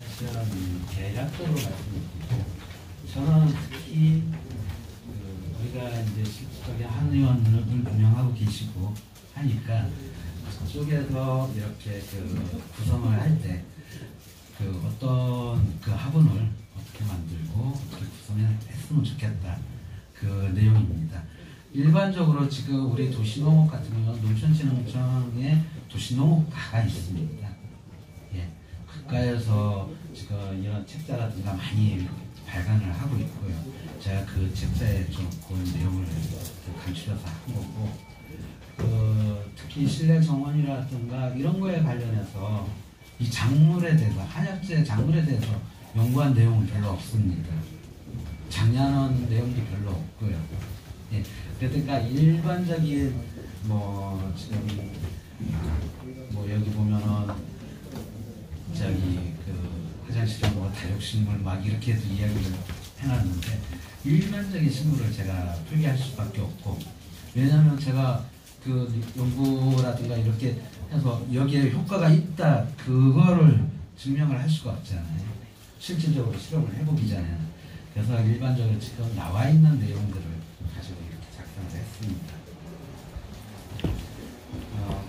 사실은 대략적으로 말씀드리고, 저는 특히 우리가 이제 실질적인 한 의원을 운영하고 계시고 하니까 그쪽에서 이렇게 구성을 할 때 어떤 화분을 어떻게 만들고 어떻게 구성했으면 좋겠다, 그 내용입니다. 일반적으로 지금 우리 도시농업 같은 경우는 농촌진흥청에 도시농업과가 있습니다. 예, 국가에서 지금 이런 책자라든가 많이 발간을 하고 있고요. 제가 그 책자에 좀 그런 내용을 간추려서 한 거고, 특히 실내 정원이라든가 이런 거에 관련해서 이 작물에 대해서, 한약재 작물에 대해서 연구한 내용은 별로 없습니다. 작년은 내용도 별로 없고요. 예, 그러니까 일반적인 지금 여기 보면은 화장실에 다육식물 막 이렇게 해서 이야기를 해놨는데, 일반적인 식물을 제가 표기할 수밖에 없고, 왜냐하면 제가 연구라든가 이렇게 해서 여기에 효과가 있다 그거를 증명을 할 수가 없잖아요. 실질적으로 실험을 해보기 전에는. 그래서 일반적으로 지금 나와 있는 내용들을 가지고 이렇게 작성을 했습니다.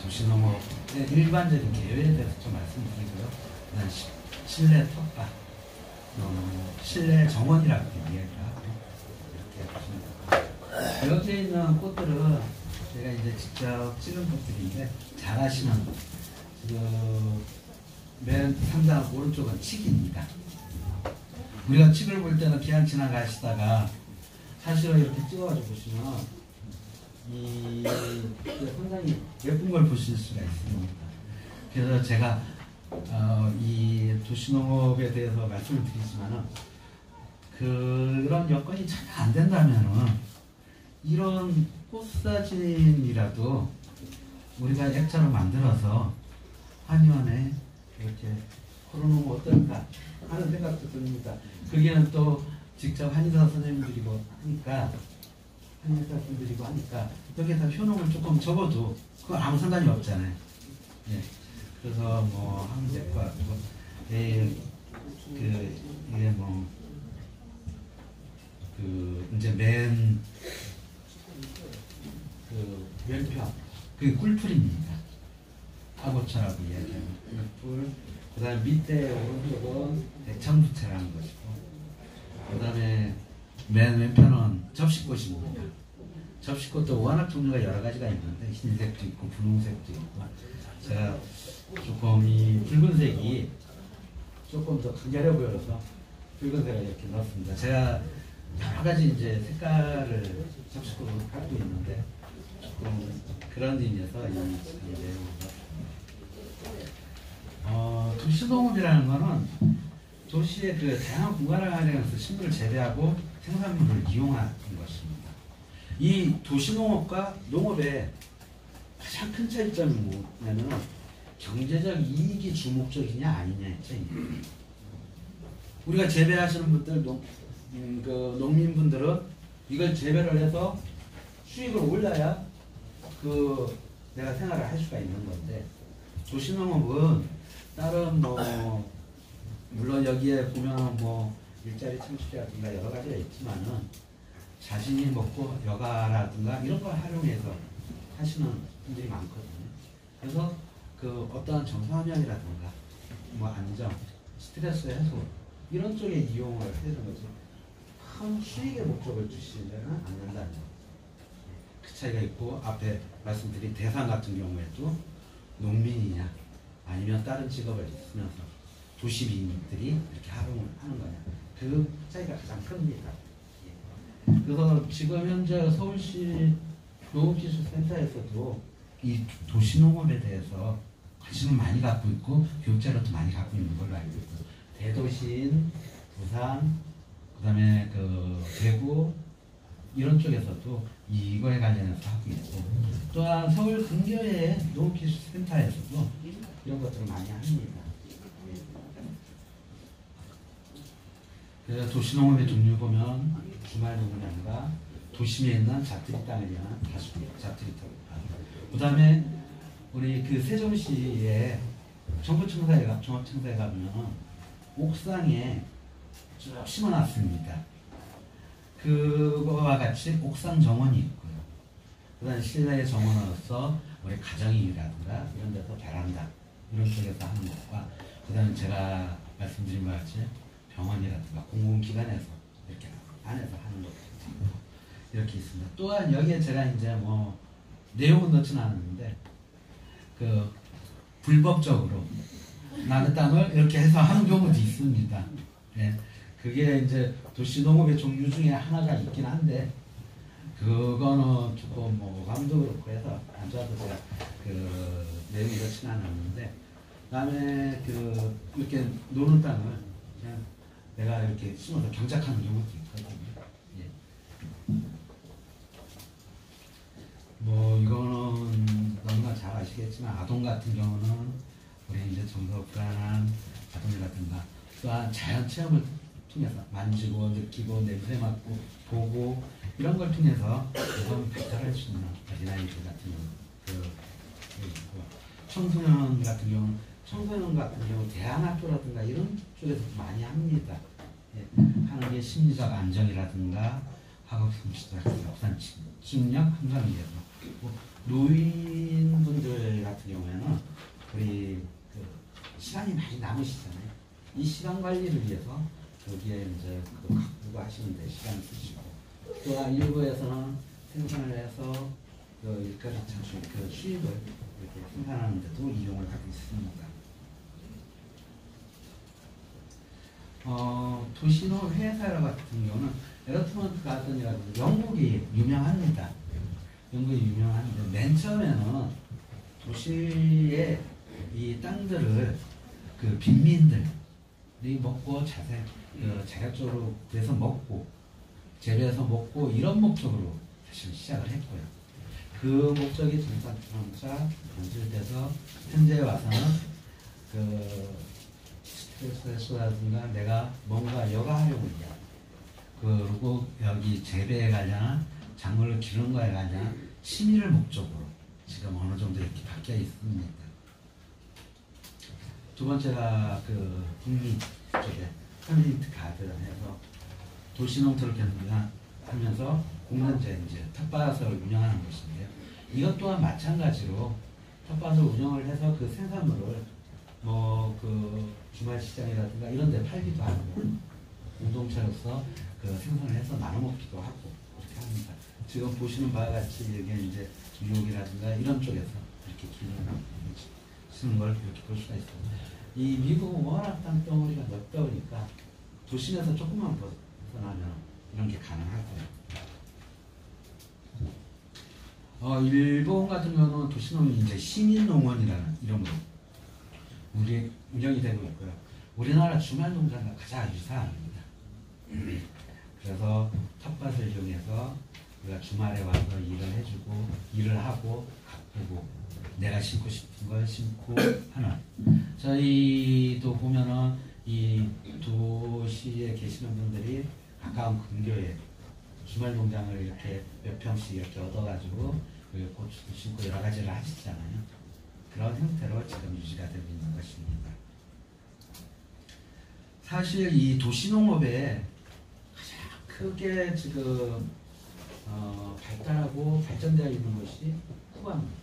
도시농업의 일반적인 계획에 대해서 좀 말씀드리고요. 그다음 실내 텃밭, 실내 정원이라고 이야기를 하고, 이렇게 보시면 여기에 있는 꽃들은 제가 이제 직접 찍은 것들인데, 잘 아시는 맨 상단 오른쪽은 칡입니다. 우리가 칡을 볼 때는 그냥 지나가시다가 사실은 이렇게 찍어가지고 보시면 상당히 예쁜 걸 보실 수가 있습니다. 그래서 제가 이 도시농업에 대해서 말씀을 드리지만은, 그런 여건이 잘 안 된다면은 이런 꽃사진이라도 우리가 액자로 만들어서 한의원에 이렇게 걸어놓으면 어떨까 하는 생각도 듭니다. 거기는 또 직접 한의사 선생님들이고 하니까, 여기에다 효능을 조금 적어도 그건 아무 상관이 없잖아요. 예. 그래서 하면 될 것 같고, 이제 맨 왼편 그게 꿀풀입니다. 파고차라고 이야기하는 꿀풀. 그 다음에 밑에 오른쪽은 대청부채라는 것이고, 그 다음에 맨 왼편은 접시꽃입니다. 접시꽃도 워낙 종류가 여러 가지가 있는데, 흰색도 있고 분홍색도 있고, 제가 조금 이 붉은색이 조금 더 강렬해 보여서 붉은색을 이렇게 넣었습니다. 제가 여러 가지 이제 색깔을 접시꽃으로 갖고 있는데, 조금 그런 의미에서 이 내용을 도시농업이라는 거는 도시의 다양한 공간을 활용해서 식물을 재배하고 생산물을 이용하는 것입니다. 이 도시농업과 농업의 가장 큰 차이점이 뭐냐면, 경제적 이익이 주목적이냐 아니냐의 차이입니다. 우리가 재배하시는 분들, 농민분들은 이걸 재배를 해서 수익을 올려야 내가 생활을 할 수가 있는 건데, 도시농업은 다른 물론 여기에 보면 일자리 창출이라든가 여러 가지가 있지만은, 자신이 먹고 여가라든가 이런 걸 활용해서 하시는 분들이 많거든요. 그래서 어떠한 정서환경이라든가 안정, 스트레스 해소 이런 쪽에 이용을 해서 큰 수익의 목적을 주시면 안 된다는 그 차이가 있고, 앞에 말씀드린 대상 같은 경우에도 농민이냐 아니면 다른 직업을 있으면서 도시민들이 이렇게 활용을 하는 거냐, 그 차이가 가장 큽니다. 그래서 지금 현재 서울시 농업기술센터에서도 이 도시농업에 대해서 관심을 많이 갖고 있고, 교육자료도 많이 갖고 있는 걸로 알고 있고, 대도시인, 부산, 그 다음에 대구 이런 쪽에서도 이거에 관련해서 하고 있고, 또한 서울 근교의 농업기술센터에서도 이런 것들을 많이 합니다. 그래서 도시농업의 종류 보면 주말 농장과 도심에 있는 자투리 땅을 위한 자투리 땅. 그 다음에 우리 세종시에 정부청사에 종합청사에 가면 옥상에 쭉 심어놨습니다. 그거와 같이 옥상 정원이 있고요. 그 다음에 실내 정원으로서 우리 가정이라든가 이런 데서 베란다 이런 쪽에서 하는 것과 그 다음에 제가 말씀드린 것 같이 병원이라든가 공공기관에서 이렇게 안에서 하는 것도 이렇게 있습니다. 또한 여기에 제가 이제 뭐 내용은 넣지는 않았는데 그 불법적으로 남의 땅을 이렇게 해서 하는 경우도 있습니다. 예. 그게 이제 도시농업의 종류 중에 하나가 있긴 한데 그거는 조금 뭐 오감도 그렇고 해서 안 좋아서 제가 그 내용이 넣지는 않았는데 그다음에 그 이렇게 노는 땅을 그냥 내가 이렇게 심어서 경작하는 경우도 있거든요. 예. 뭐 이거는 너무나 잘 아시겠지만 아동 같은 경우는 우리 이제 정서 불안한 아동이라든가 또한 자연 체험을 통해서 만지고 느끼고 냄새 맡고 보고 이런 걸 통해서 개성 발달할 수 있는 어린아이들 같은 경우 청소년 같은 경우 대안학교라든가 이런 쪽에서 많이 합니다. 예, 하는 게 심리적 안정이라든가 학업 성취자 역산 집중력 향상을 위해서 노인분들 같은 경우에는 우리 그 시간이 많이 남으시잖아요. 이 시간 관리를 위해서 여기에 이제 그 각부가 하시는데 시간 쓰시고 또한 일부에서는 생산을 해서 그 일거리 창출 그 수입을 이렇게 생산하는 데도 이용을 하고 있습니다. 도시농업 회사 같은 경우는 에러트먼트 가든이라든지 영국이 유명합니다. 영국이 유명한데 맨 처음에는 도시의 이 땅들을 그 빈민들이 먹고 자격적으로 구해서 먹고 재배해서 먹고 이런 목적으로 사실 시작을 했고요. 그 목적이 점차 변질돼서 현재 와서는 그 스트레스라든가 내가 뭔가 여가하려고 있냐 그리고 여기 재배에 관련한 작물을 기르는 거에 관련한 취미를 목적으로 지금 어느 정도 이렇게 바뀌어 있습니다. 두 번째가 그 북미 쪽에 커뮤니티 가든에서 도시농토를 견인하면서 공간제 이제 텃밭을 운영하는 것인데요. 이것 또한 마찬가지로 텃밭을 운영을 해서 그 생산물을 뭐 그 주말 시장이라든가 이런 데 팔기도 하고 공동체로서 그 생산을 해서 나눠 먹기도 하고 그렇게 합니다. 지금 보시는 바와 같이 여기 이제 뉴욕이라든가 이런 쪽에서 이렇게 쓰는 걸 이렇게 볼 수가 있습니다. 이 미국은 워낙 땅덩어리가 넓다 보니까 도심에서 조금만 벗어나면 이런 게 가능하고요. 일본 같은 경우는 도시농이 이제 시민농원이라는 이름으로 우리 운영이 되고 있고요. 우리나라 주말농장과 가장 유사합니다. 그래서 텃밭을 이용해서 우리가 주말에 와서 일을 해주고 일을 하고 가꾸고 내가 심고 싶은 걸 심고 하는 저희도 보면은 이 도시에 계시는 분들이 가까운 근교에 주말 농장을 이렇게 몇 평씩 이렇게 얻어가지고 고추도 심고 여러 가지를 하시잖아요. 그런 형태로 지금 유지가 되고 있는 것입니다. 사실 이 도시농업에 가장 크게 지금 발달하고 발전되어 있는 것이 쿠바입니다.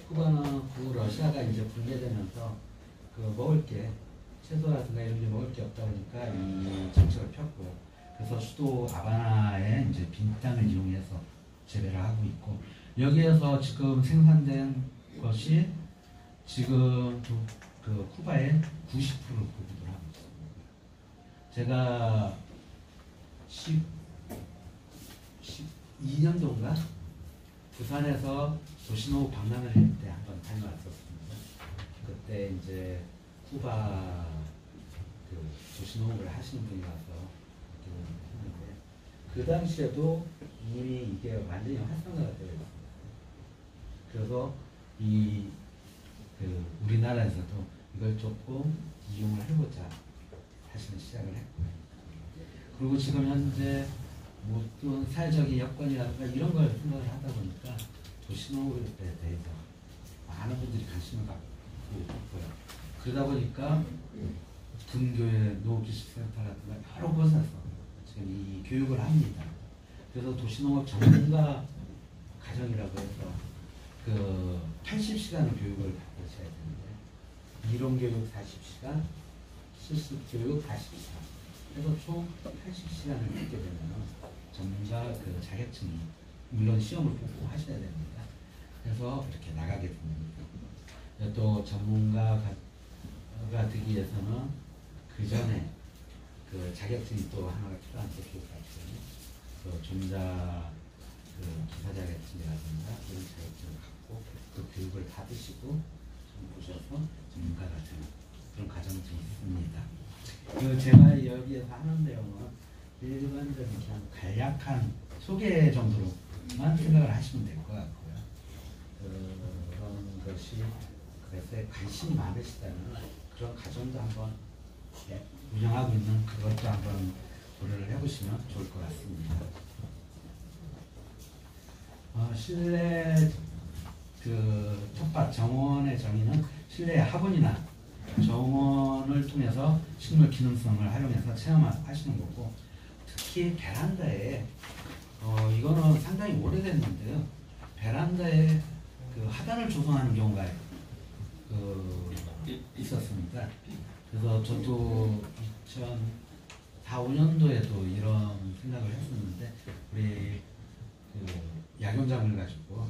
쿠바는 러시아가 이제 붕괴되면서 그 먹을 게 채소라든가 이런 게 먹을 게 없다 보니까 이 정책을 폈고요. 그래서 수도 아바나에 이제 빈 땅을 이용해서 재배를 하고 있고 여기에서 지금 생산된 것이 지금 그 쿠바의 90%를 보급을 하고 있습니다. 제가 12년도인가 부산에서 도시농업 박람회를 할 때 한번 다녀왔었습니다. 그때 이제 쿠바 그 도시농업을 하시는 분이 와서 했는데 그 당시에도 이미 이게 완전히 활성화가 되어 있습니다. 그래서 우리나라에서도 이걸 조금 이용을 해보자 하시는 시작을 했고요. 그리고 지금 현재 모든 사회적인 여건이라든가 이런 걸 생각을 하다 보니까 도시농업에 대해서 많은 분들이 관심을 갖고 있고요. 그러다 보니까 등교회 농업기술센터라든가 여러 곳에서 지금 이 교육을 합니다. 그래서 도시농업 전문가 과정이라고 해서 그 80시간의 교육을 받으셔야 되는데 이론교육 40시간, 실습교육 40시간 그래서 총 80시간을 받게 되면 전문가 그 자격증이 물론 시험을 꼭 하셔야 됩니다. 그래서 이렇게 나가게 됩니다. 또 전문가가 되기 위해서는 그 전에 그 자격증이 또 하나가 필요한 교육가 있거든요. 그 종자 그 기사 자격증이라든가 이런 자격증을 갖고 그 교육을 받으시고 보셔서 전문가가 되는 그런 과정이 있습니다. 그 제가 여기에서 하는 내용은 일반적인 그냥 간략한 소개 정도로만 생각을 하시면 될 것 같고요. 그런 것이 그래서 관심이 많으시다면 그런 과정도 한번 운영하고 있는 그것도 한번 고려를 해보시면 좋을 것 같습니다. 실내 그 텃밭 정원의 정의는 실내 화분이나 정원을 통해서 식물 기능성을 활용해서 체험하시는 거고 특히 베란다에 이거는 상당히 오래됐는데요. 베란다에 그 하단을 조성하는 경우가 있었습니다. 그래서 저도 2004, 5년도에도 이런 생각을 했었는데 우리 그 약용장을 가지고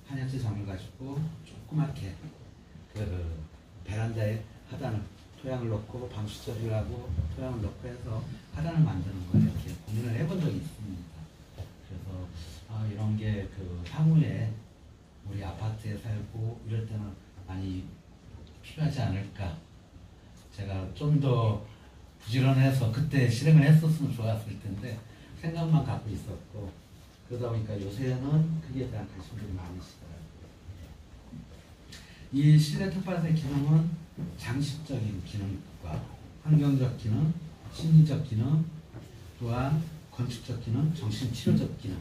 한약재 장을 가지고 조그맣게 그 베란다에 하단을 토양을 넣고 방수 처리를 하고 토양을 넣고 해서 하단을 만드는 걸 이렇게 고민을 해본 적이 있습니다. 그래서 이런 게 그 향후에 우리 아파트에 살고 이럴 때는 많이 필요하지 않을까. 제가 좀 더 부지런해서 그때 실행을 했었으면 좋았을 텐데 생각만 갖고 있었고 그러다 보니까 요새는 그에 대한 관심들이 많으시더라고요. 이 실내 텃밭의 기능은 장식적인 기능과 환경적 기능, 심리적 기능, 또한 건축적 기능, 정신치료적 기능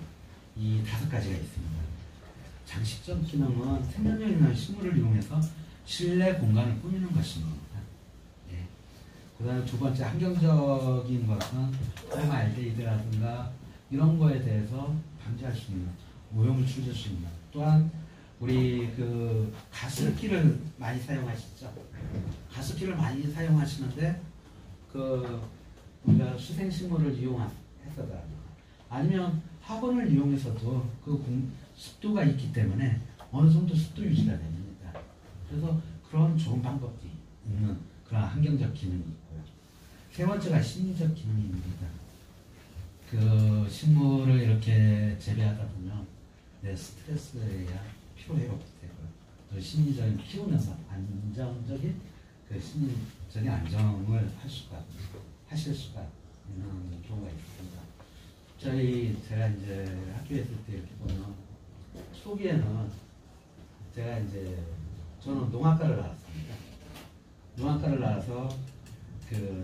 이 5가지가 있습니다. 장식적 기능은 생명력 있는 식물을 이용해서 실내 공간을 꾸미는 것입니다. 그 다음에 두 번째 환경적인 것은 알데히드라든가 이런 거에 대해서 방지할 수 있는 오염을 줄일 수 있는 또한 우리 그 가습기를 많이 사용하시죠. 가습기를 많이 사용하시는데 그 우리가 수생식물을 이용해서다 아니면 화분을 이용해서도 그 습도가 있기 때문에 어느 정도 습도 유지가 됩니다. 그래서 그런 좋은 방법이 있는 그런 환경적 기능이 있고요. 세 번째가 심리적 기능입니다. 그 식물을 이렇게 재배하다 보면 내 스트레스야 피로 회복되고 또 심리적인 키우면서 안정적인 그 심리적인 안정을 하실 수가 있는 경우가 있습니다. 제가 이제 학교에 있을 때 이렇게 보면 초기에는 제가 이제 저는 농학과를 나왔습니다. 농학과를 나와서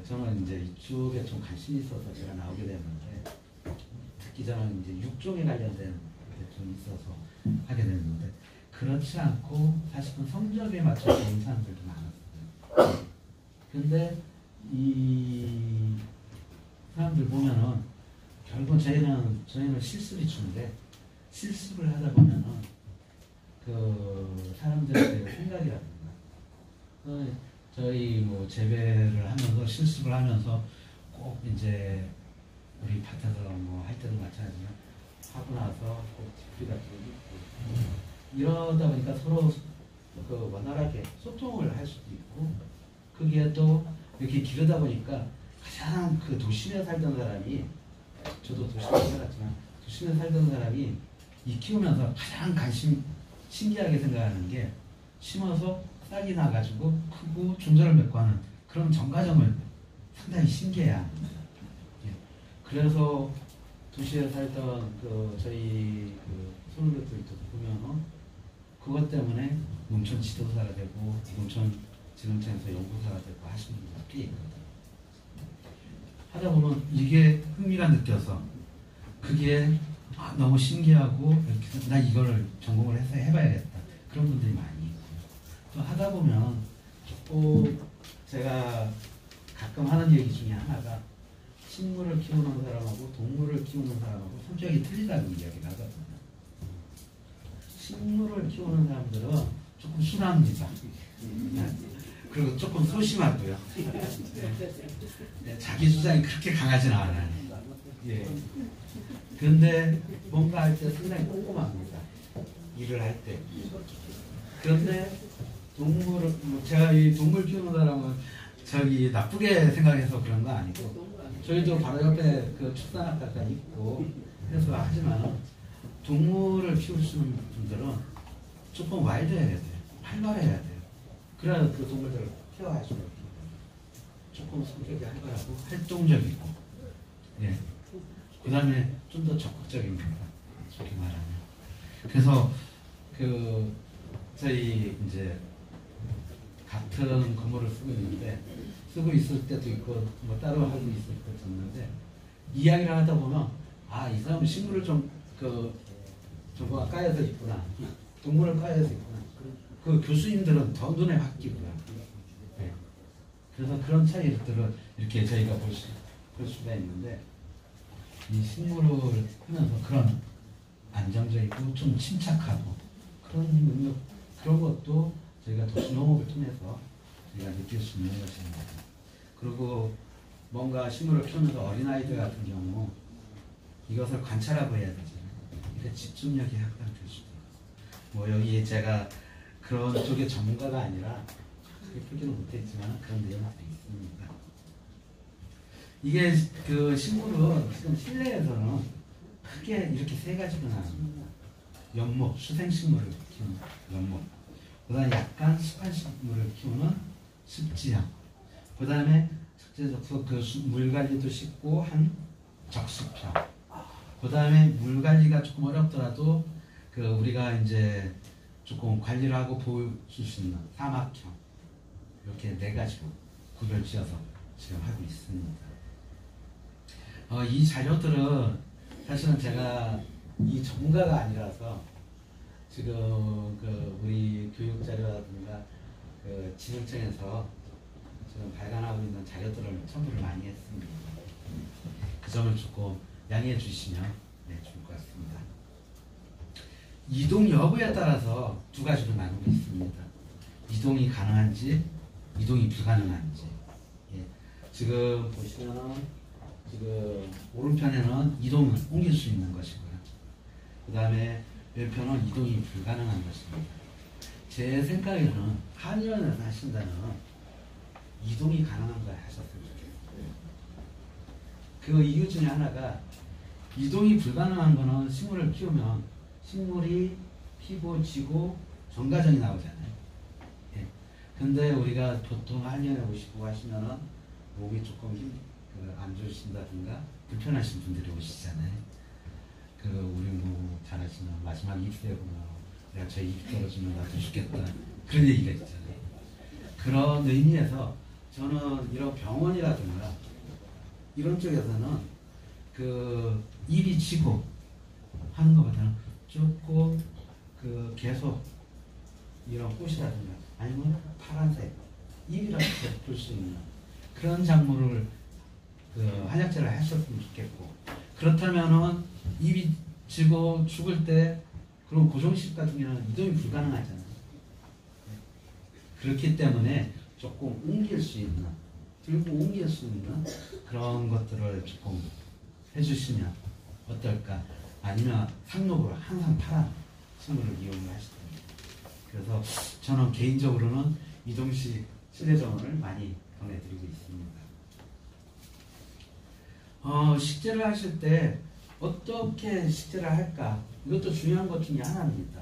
저는 이제 이쪽에 좀 관심이 있어서 제가 나오게 됐는데 특히 저는 이제 육종에 관련된 게 좀 있어서 하게 됐는데 그렇지 않고 사실은 성적에 맞춰서 온 사람들도 많았어요. 근데 이 사람들 보면은 결국 저희는 실습이 주인데 실습을 하다 보면은 그 사람들의 생각이라든가 저희 뭐 재배를 하면서 실습을 하면서 꼭 이제 우리 밭에서 뭐 할 때도 마찬가지지만 하고 나서 꼭 집비 같은 거 있고 이러다 보니까 서로 그 원활하게 소통을 할 수도 있고 그게 또 이렇게 기르다 보니까 가장 그 도심에 살던 사람이 저도 도심에 살았지만 도심에 살던 사람이 이 키우면서 가장 신기하게 생각하는 게 심어서 싹이 나가지고 크고 종자를 맺고 하는 그런 전과정을 상당히 신기해합니다. 그래서 도시에 살던 저희 손님들도 보면은 그것 때문에 농촌 지도사가 되고 농촌 지능청에서 연구사가 되고 하시는 분들 꽤 있거든요. 하다 보면 이게 흥미가 느껴서 그게 너무 신기하고 이렇게 나 이거를 전공을 해서 해봐야겠다 그런 분들이 많이 있고요. 또 하다 보면 또 제가 가끔 하는 얘기 중에 하나가 식물을 키우는 사람하고 동물을 키우는 사람하고 성격이 틀리다고 이야기를 하거든요. 식물을 키우는 사람들은 조금 순합니다. 그리고 조금 소심하고요. 네, 자기 주장이 그렇게 강하지는 않아요. 예. 근데 뭔가 할 때 상당히 꼼꼼합니다. 일을 할 때. 그런데 동물을, 제가 이 동물 키우는 사람은 저기 나쁘게 생각해서 그런 거 아니고, 저희도 바로 옆에 그 축산학과가 있고 해서 하지만, 동물을 키우시는 분들은 조금 와일드해야 돼요. 활발해야 돼요. 그래야 그 동물들을 케어할 수가 있습니다. 조금 성격이 활발하고 활동적이고, 예. 그 다음에 좀 더 적극적입니다. 솔직히 말하면. 그래서 그 저희 이제 같은 건물을 쓰고 있을 때도 있고 뭐 따로 하고 있을 때도 있는데, 이야기를 하다 보면 아, 이 사람은 식물을 저거 까여서 있구나, 동물을 까여서 있구나. 그 교수님들은 더 눈에 확 띄고요. 네. 그래서 그런 차이들을 이렇게 저희가 볼 수가 있는데, 이 식물을 하면서 그런 안정적이고 좀 침착하고 그런 능력, 그런 것도 저희가 도시농업을 통해서 저희가 느낄 수 있는 것입니다. 그리고 뭔가 식물을 키우면서 어린아이들 같은 경우 이것을 관찰하고 해야 되잖아요. 그러니까 집중력이 약간 될 수도 있고, 뭐 여기 제가 그런 쪽의 전문가가 아니라 표기는 못했지만 그런 내용들이 있습니다. 이게 그 식물은 지금 실내에서는 크게 이렇게 세 가지가 나옵니다. 연목, 수생식물을 키우는 연목, 그 다음에 약간 습한 식물을 키우는 습지형, 그 다음에 그 물관리도 쉽고 한 적습형, 그 다음에 물관리가 조금 어렵더라도 그 우리가 이제 조금 관리를 하고 보여줄 수 있는 사막형, 이렇게 네 가지로 구별지어서 지금 하고 있습니다. 이 자료들은 사실은 제가 이 전문가가 아니라서 지금 그 우리 교육 자료라든가 그 지능청에서 지금 발간하고 있는 자료들을 첨부를 많이 했습니다. 그 점을 조금 양해해 주시면 좋을 것 같습니다. 이동 여부에 따라서 두 가지로 나누고 있습니다. 이동이 가능한지, 이동이 불가능한지. 예. 지금 보시면은 지금 오른편에는 이동을 옮길 수 있는 것이고요. 그 다음에 왼편은 이동이 불가능한 것입니다. 제 생각에는 한의원에서 하신다면 이동이 가능한 걸 하셨으면 좋겠어요. 그 이유 중에 하나가, 이동이 불가능한 거는 식물을 키우면 식물이 피고 지고 정과정이 나오잖아요. 예. 근데 우리가 보통 한의원에 오시고 하시면은 몸이 조금 안 좋으신다든가 불편하신 분들이 오시잖아요. 우리 뭐 잘하시면 마지막 입술에 보면 내가 저 입 떨어지면 나도 죽겠다, 그런 얘기가 있잖아요. 그런 의미에서 저는 이런 병원이라든가 이런 쪽에서는 그 입이 지고 하는 것보다는 조금 계속 이런 꽃이라든가 아니면 파란색 입이라고 볼 수 있는 그런 작물을 한약재를 하셨으면 좋겠고, 그렇다면은 입이 지고 죽을 때 그런 고정식 같은 경우는 이동이 불가능하잖아요. 그렇기 때문에 조금 옮길 수 있는, 들고 옮길 수 있는 그런 것들을 조금 해주시면 어떨까? 아니면 상록으로 항상 파란 식물을 이용을 하시든지. 그래서 저는 개인적으로는 이동식 실내정원을 많이 권해드리고 있습니다. 식재를 하실 때 어떻게 식재를 할까? 이것도 중요한 것 중에 하나입니다.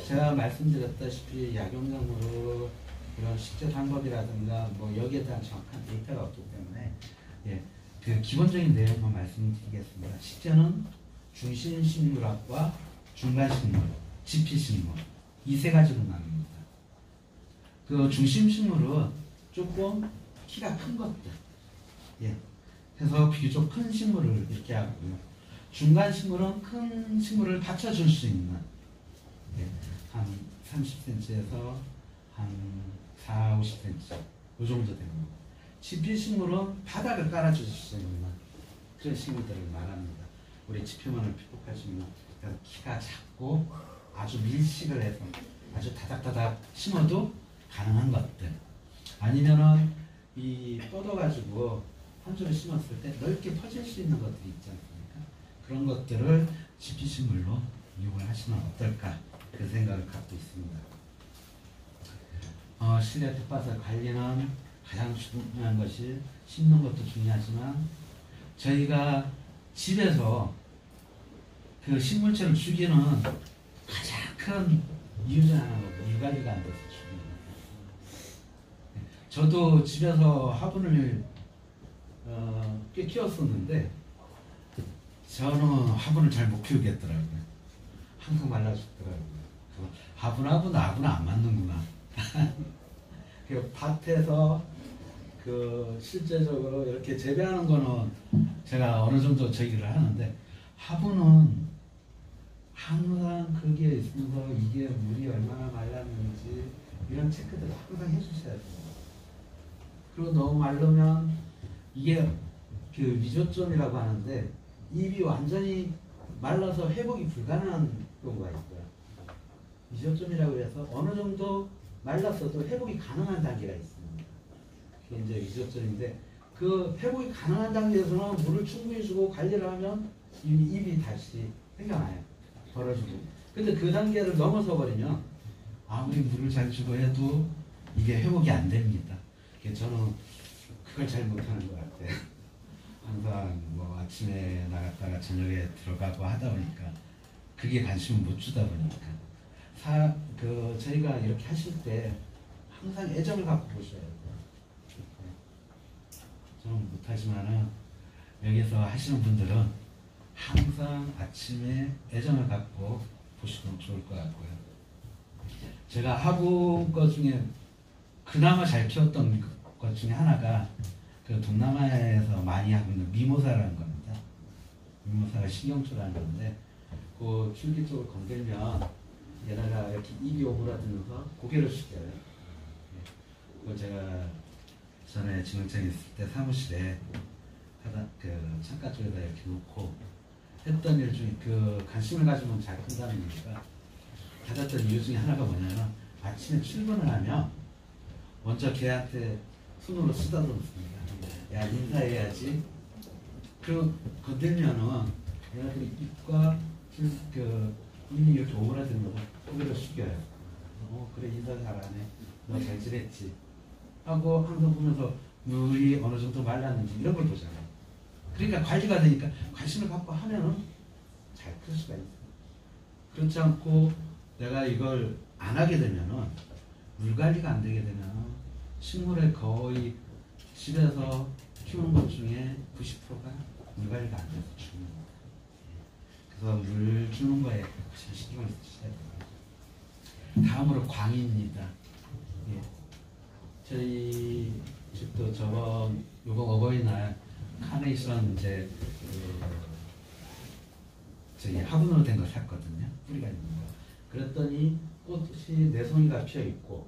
제가 말씀드렸다시피 약용작물을 이런 식재 방법이라든가 뭐 여기에 대한 정확한 데이터가 없기 때문에 그 기본적인 내용만 말씀드리겠습니다. 식재는 중심식물학과 중간식물, 지피식물 이 세 가지로 나눕니다. 그 중심식물은 조금 키가 큰 것들, 해서 비교적 큰 식물을 이렇게 하고요. 중간 식물은 큰 식물을 받쳐줄 수 있는 한 30cm에서 한 4, 50cm 이 정도 됩니다. 지피식물은 바닥을 깔아줄 수 있는 그런 식물들을 말합니다. 우리 지표면을 픽업할 수 있는 키가 작고 아주 밀식을 해서 아주 다닥다닥 심어도 가능한 것들, 아니면은 이 뻗어가지고 한 줄을 심었을 때 넓게 퍼질 수 있는 것들이 있지 않습니까? 그런 것들을 지피식물로 이용을 하시면 어떨까, 그 생각을 갖고 있습니다. 실내 텃밭의 관리는 가장 중요한 것이 심는 것도 중요하지만, 저희가 집에서 그 식물처를 죽이는 가장 큰 이유 중 하나가 물 관리가 안 돼서 죽이는 거예요. 저도 집에서 화분을 꽤 키웠었는데, 저는 화분을 잘 못 키우겠더라고요. 항상 말라 죽더라고요. 화분하고 나하고는 안 맞는구나. 그 밭에서 그 실제적으로 이렇게 재배하는 거는 제가 어느 정도 저기를 하는데, 화분은 항상 거기에 있으면서 이게 물이 얼마나 말랐는지 이런 체크들을 항상 해주셔야 돼요. 그리고 너무 마르면 이게 그 미조점이라고 하는데, 잎이 완전히 말라서 회복이 불가능한 경우가 있고요. 미조점이라고 해서 어느 정도 말랐어도 회복이 가능한 단계가 있습니다. 그게 이제 미조점인데, 그 회복이 가능한 단계에서는 물을 충분히 주고 관리를 하면 잎이 다시 생겨나요. 벌어지고. 근데 그 단계를 넘어서 버리면 아무리 물을 잘 주고 해도 이게 회복이 안 됩니다. 저는 그걸 잘 못하는 것 같아요. 항상 뭐 아침에 나갔다가 저녁에 들어가고 하다 보니까 그게 관심을 못 주다 보니까 저희가 이렇게 하실 때 항상 애정을 갖고 보셔야 돼요. 저는 못하지만은 여기서 하시는 분들은 항상 아침에 애정을 갖고 보시면 좋을 것 같고요. 제가 화분 것 중에 그나마 잘 키웠던 것 중에 하나가 그 동남아에서 많이 하고 있는 미모사라는 겁니다. 미모사가 식용초라는 건데, 그 줄기 쪽을 건들면 얘네가 이렇게 입이 오므라들면서 고개를 숙여요. 그걸 제가 전에 지명장에 있을 때 사무실에 그 창가 쪽에다 이렇게 놓고 했던 일 중에, 그 관심을 가지면 잘 큰다는 얘기가 받았던 이유 중에 하나가 뭐냐면, 아침에 출근을 하면 먼저 걔한테 손으로 쓰다듬습니다. 야, 인사해야지. 그리고 건들면은 얘네들이 입과 입이 이렇게 오므라들면서 고개를 숙여요. 그래, 인사 잘하네. 너 잘 지냈지? 하고 항상 보면서 물이 어느 정도 말랐는지 이런 걸 보잖아요. 그러니까 관리가 되니까 관심을 갖고 하면은 잘 클 수가 있어요. 그렇지 않고 내가 이걸 안 하게 되면은, 물 관리가 안 되게 되면 식물에 거의 집에서 키우는 것 중에 90%가 물 관리가 안 돼서 죽습니다. 그래서 물 주는 거에 가장 신경을 쓰셔야 돼요. 다음으로 광입니다. 예. 저희 집도 요번 어버이날 카네이션 이제 저희 화분으로 된 거 샀거든요. 뿌리가 있는 거. 그랬더니 꽃이 4송이가 피어 있고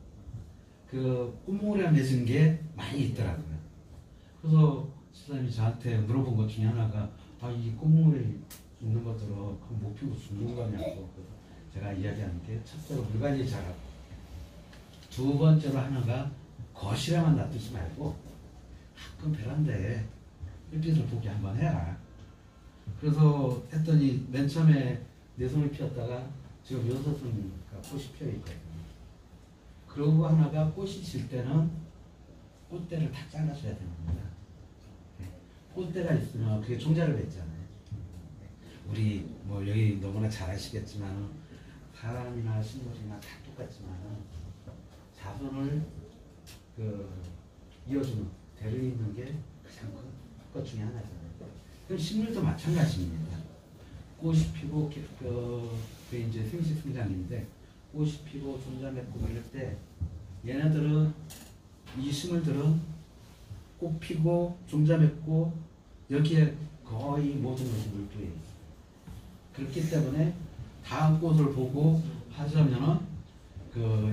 그 꽃무늬가 맺은 게 많이 있더라고요. 그래서 집사님이 저한테 물어본 것 중에 하나가, 이 꽃무늬 있는 것들은 못 피우고 죽는 거냐고. 제가 이야기하는 게, 첫째로 물 관리 잘하고, 두 번째로 하나가 거실에만 놔두지 말고 가끔 베란다에 햇빛을 보게 한번 해라. 그래서 했더니 맨 처음에 4송이 피었다가 지금 6송이가 꽃이 피어 있거든요. 그리고 하나가 꽃이 질 때는 꽃대를 다 잘라줘야 됩니다. 꽃대가 있으면 그게 종자를 맺잖아요. 우리 뭐 여기 너무나 잘 아시겠지만 사람이나 식물이나 다 똑같지만 자손을 이어주는 대를 잇는 게 가장 큰 것 중에 하나잖아요. 그럼 식물도 마찬가지입니다. 꽃이 피고 그게 이제 생식성장인데, 꽃이 피고 종자 맺고 이럴 때 얘네들은, 이 식물들은 꽃 피고 종자 맺고 여기에 거의 모든 것이 물두에 있어요. 그렇기 때문에 다음 꽃을 보고 하자면은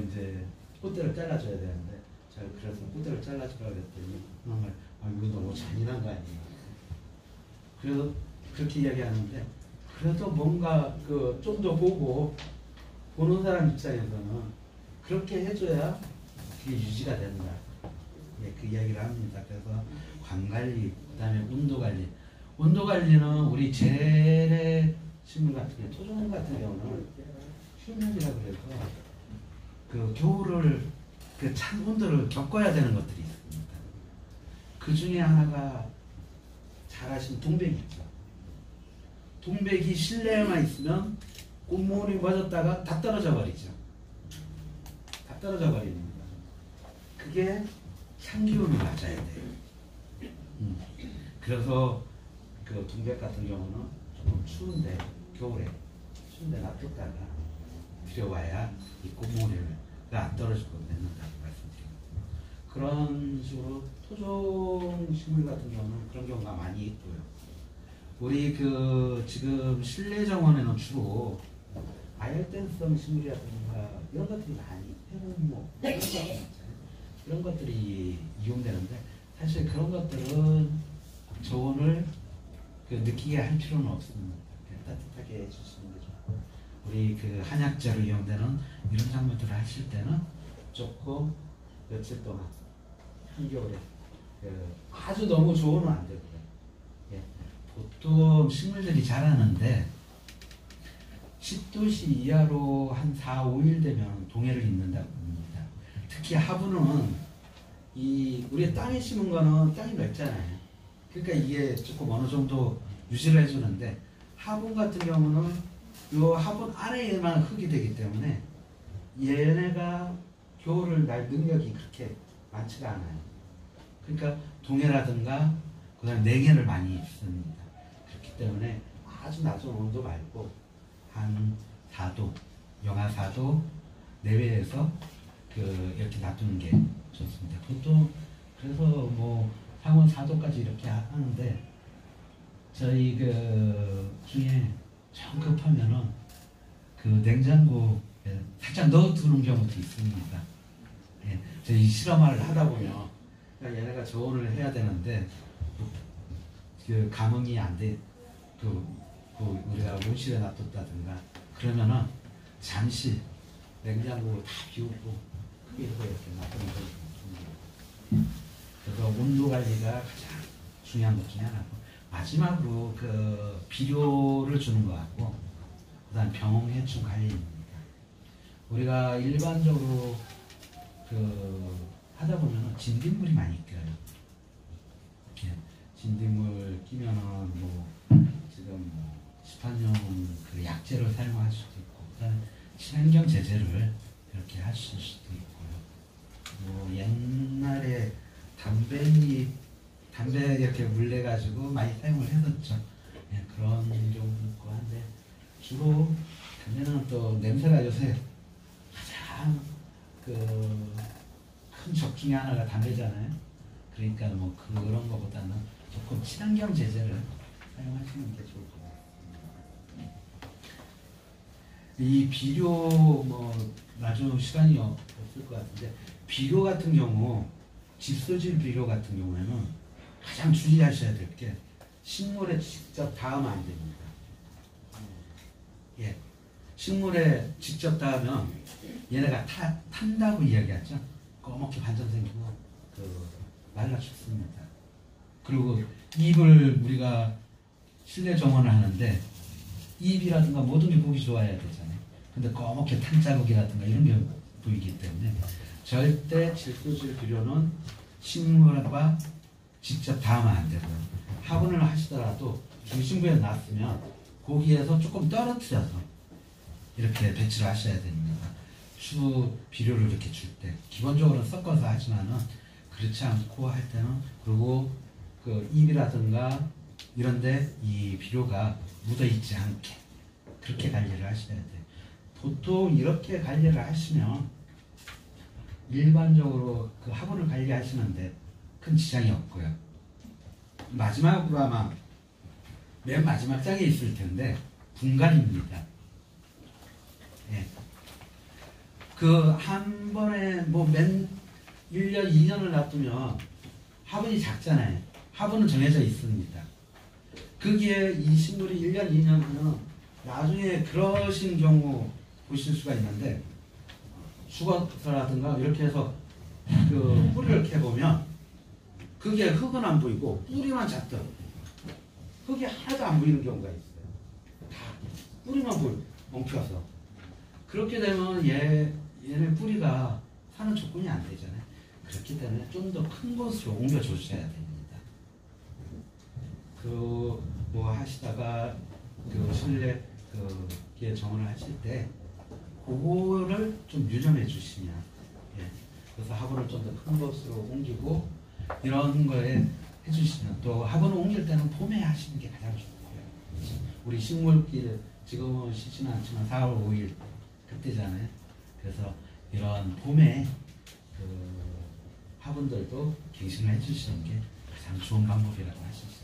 이제 꽃대를 잘라줘야 되는데, 제가 그래서 꽃대를 잘라주라고 했더니 정말 이거 너무 잔인한 거 아니에요? 그래서 그렇게 이야기하는데 그래도 뭔가 그 좀 더 보는 사람 입장에서는 그렇게 해줘야 그게 유지가 된다. 예, 그 이야기를 합니다. 그래서 관관리, 그다음에 온도관리. 온도관리는 우리 재래 식물 같은 경우, 토종 같은 경우는 휴면이라 그래서 그 겨울을 그 찬 온도를 겪어야 되는 것들이 있습니다. 그 중에 하나가 잘 아시는 동백이 있죠. 동백이 실내에만 있으면 꽃모음이 멎었다가 다 떨어져 버리죠. 다 떨어져 버립니다. 그게 향기운이 맞아야 돼요. 그래서 그 동백 같은 경우는 조금 추운데 겨울에 추운데 놔뒀다가 들여와야 이 꽃모음이가 안 떨어지고 맺는다고 말씀드립니다. 그런 식으로 토종 식물 같은 경우는 그런 경우가 많이 있고요. 우리 그 지금 실내 정원에는 주로 아열대성 식물이라든가 이런 것들이 많이 해군목 이런 것들이 이용되는데 사실 그런 것들은 저온을 그 느끼게 할 필요는 없습니다. 따뜻하게 해주시는 게 좋고 우리 그 한약재로 이용되는 이런 작물들을 하실 때는 조금 며칠 동안 한겨울에 아주 너무 저온은 안 되고요. 예, 보통 식물들이 자라는데 10도씨 이하로 한 4, 5일 되면 동해를 잇는다고 합니다. 특히 하부는 우리 땅에 심은 거는 땅이 넓잖아요. 그러니까 이게 조금 어느 정도 유지를 해주는데 화분 같은 경우는 요 화분 안에만 흙이 되기 때문에 얘네가 겨울을 날 능력이 그렇게 많지가 않아요. 그러니까 동해라든가 그다음 냉해를 많이 입습니다. 그렇기 때문에 아주 낮은 온도 말고 한 4도, 영하 4도 내외에서 이렇게 놔두는 게 좋습니다. 보통 그래서 뭐 상온 4도까지 이렇게 하는데 저희 중에 좀 급하면은 냉장고에 살짝 넣어두는 경우도 있습니다. 예, 저희 실험을 하다 보면 얘네가 저온을 해야 되는데 감응이 안 돼. 우리가 온실에 놔뒀다든가 그러면은 잠시 냉장고 다 비우고 크게 이렇게 놔두는 거죠. 그래서 온도 관리가 가장 중요한 것 중에 하나고 마지막으로 비료를 주는 거하고 그다음 병해충 관리입니다. 우리가 일반적으로 하다 보면 진딧물이 많이 껴요. 이렇게 진딧물 끼면은 지금 시판용 약재를 사용할 수도 있고 그다음 친환경 제재를 이렇게 하실 수도 있고요. 옛날에 담배 이렇게 물내가지고 많이 사용을 했었죠. 예, 그런 경우도 있고 한데 주로 담배는 또 냄새가 요새 가장 큰 적 중에 하나가 담배잖아요. 그러니까 그런 것보다는 조금 친환경 제재를 사용하시는 게 좋을 것 같습니다. 이 비료 나중 시간이 없을 것 같은데 비료 같은 경우 집소질 비료 같은 경우에는 가장 주의하셔야 될 게 식물에 직접 닿으면 안 됩니다. 예, 식물에 직접 닿으면 얘네가 탄다고 이야기하죠. 꺼멓게 반점 생기고 말라 죽습니다. 그리고 잎을 우리가 실내 정원을 하는데 잎이라든가 모든 게 보기 좋아야 되잖아요. 근데 꺼멓게 탄 자국이라든가 이런 게 보이기 때문에 절대 질소질 비료는 식물과 직접 닿으면 안 되고요. 화분을 하시더라도 중심부에 놨으면 거기에서 조금 떨어뜨려서 이렇게 배치를 하셔야 됩니다. 추 비료를 이렇게 줄 때 기본적으로는 섞어서 하지만은 그렇지 않고 할 때는 그리고 잎이라든가 이런데 이 비료가 묻어 있지 않게 그렇게 관리를 하셔야 돼요. 보통 이렇게 관리를 하시면 일반적으로 화분을 관리하시는데 큰 지장이 없고요. 마지막으로 아마 맨 마지막 장에 있을 텐데 분갈이입니다. 예. 한 번에 1년, 2년을 놔두면 화분이 작잖아요. 화분은 정해져 있습니다. 거기에 이 식물이 1년, 2년 후는 나중에 그러신 경우 보실 수가 있는데 죽어서라든가 이렇게 해서 그 뿌리를 캐보면 거기에 흙은 안 보이고 뿌리만 작더 흙이 하나도 안 보이는 경우가 있어요. 다 뿌리만 엉켜서 그렇게 되면 얘네 뿌리가 사는 조건이 안 되잖아요. 그렇기 때문에 좀 더 큰 곳으로 옮겨 주셔야 됩니다. 그 뭐 하시다가 그 실내 그게 정원을 하실 때 그거를 좀 유념해 주시면 예. 그래서 화분을 좀 더 큰 곳으로 옮기고 이런 거에 해주시면 또 화분을 옮길 때는 봄에 하시는 게 가장 좋고요. 우리 식물길 지금은 쉬지는 않지만 4월 5일 그때잖아요. 그래서 이런 봄에 그 화분들도 갱신을 해주시는 게 가장 좋은 방법이라고 하실 수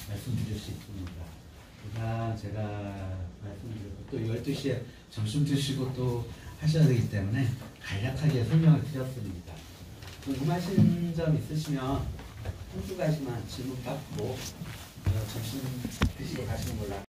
말씀드릴 수 있습니다. 그러나 제가 말씀드리고 또 12시에 점심 드시고 또 하셔야 되기 때문에 간략하게 설명을 드렸습니다. 궁금하신 점 있으시면 한두 가지만 질문 받고 점심 드시고 가시는 걸로